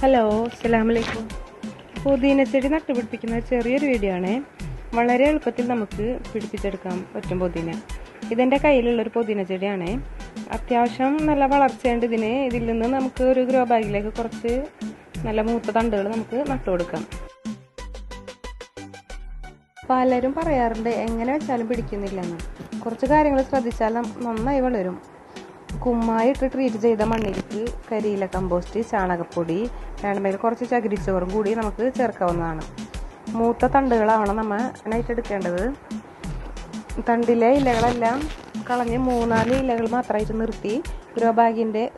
Hello, അസ്സലാമലൈക്കും. പുതിന ചെടി നട്ടുപിടിപ്പിക്കുന്ന ചെറിയൊരു വീഡിയോ ആണ്. വളരെ എളുപ്പത്തിൽ നമുക്ക് പിടിപ്പിച്ചെടുക്കാൻ പറ്റും പുതിന. ഇതെൻ്റെ കയ്യിലുള്ളൊരു പുതിന ചെടിയാണ്. അത്യാവശ്യം നല്ല വളർച്ചയുണ്ട് ഇതിന്. ഇതിൽ നിന്ന് നമുക്ക് ഒരു ഗ്രോ ബാഗിലേക്ക് കുറച്ച് നല്ല മൂത്ത തണ്ടുകൾ നമുക്ക് നട്ടുകൊടുക്കാം. പലരും പറയാറുണ്ട് എങ്ങനെ വെച്ചാലും പിടിക്കുന്നില്ലെന്ന്. കുറച്ച് കാര്യങ്ങൾ ശ്രദ്ധിച്ചാൽ നന്നായി വളരും. കുമ്മായിട്ട് ട്രീറ്റ് ചെയ്ത മണ്ണിലേക്ക് കരിയില കമ്പോസ്റ്റ്, ചാണകപ്പൊടി, വേണമെങ്കിൽ കുറച്ച് ചകിരിച്ചോറും കൂടി നമുക്ക് ചേർക്കാവുന്നതാണ്. മൂത്ത തണ്ടുകളാവണം നമ്മൾ എടുക്കേണ്ടത്. തണ്ടിലെ ഇലകളെല്ലാം കളഞ്ഞ് 3-4 ഇലകൾ മാത്രമായിട്ട് നിർത്തി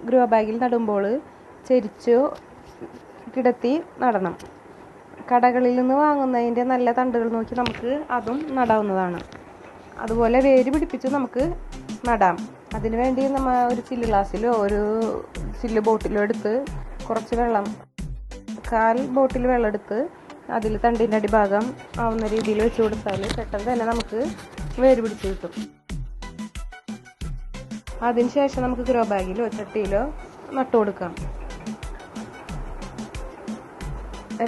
ഗ്രോ ബാഗിൽ നടുമ്പോൾ ചെരിച്ചു കിടത്തി നടണം. കടകളിൽ നിന്ന് വാങ്ങുന്നതിൻ്റെ നല്ല തണ്ടുകൾ നോക്കി നമുക്ക് അതും നടാവുന്നതാണ്. അതുപോലെ വേര് പിടിപ്പിച്ച് നമുക്ക് നടാം. അതിനുവേണ്ടി നമ്മൾ ഒരു ചില്ല് ഗ്ലാസ്സിലോ ഒരു ചില്ല് ബോട്ടിലോ എടുത്ത് കുറച്ച് വെള്ളം, 1/4 ബോട്ടിൽ വെള്ളം എടുത്ത് അതിൽ തണ്ടിൻ്റെ അടിഭാഗം ആവുന്ന രീതിയിൽ വെച്ച് കൊടുത്താൽ പെട്ടെന്ന് തന്നെ നമുക്ക് വേര് പിടിച്ച് കിട്ടും. അതിനുശേഷം നമുക്ക് ഗ്രോ ബാഗിലോ ചട്ടിയിലോ നട്ടു കൊടുക്കാം.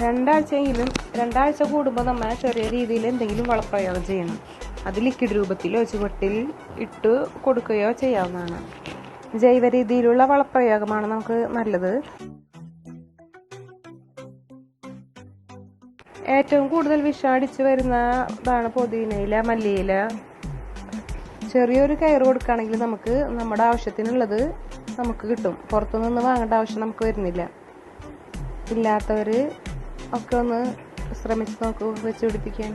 2 ആഴ്ച കൂടുമ്പോൾ നമ്മൾ ചെറിയ രീതിയിൽ എന്തെങ്കിലും വളപ്രയോഗം ചെയ്യണം. അത് ലിക്വിഡ് രൂപത്തിലോ ചുവട്ടിൽ ഇട്ട് കൊടുക്കുകയോ ചെയ്യാവുന്നതാണ്. ജൈവ രീതിയിലുള്ള വളപ്രയോഗമാണ് നമുക്ക് നല്ലത്. ഏറ്റവും കൂടുതൽ വിഷം അടിച്ചു വരുന്നതാണ് പുതിനയില, മല്ലിയില. ചെറിയൊരു കെയർ കൊടുക്കുകയാണെങ്കിൽ നമുക്ക് നമ്മുടെ ആവശ്യത്തിനുള്ളത് നമുക്ക് കിട്ടും. പുറത്തുനിന്ന് വാങ്ങേണ്ട ആവശ്യം നമുക്ക് വരുന്നില്ല. ഇല്ലാത്തവർ ഒക്കെ ഒന്ന് ശ്രമിച്ച് നോക്കൂ വെച്ച് പിടിപ്പിക്കാൻ.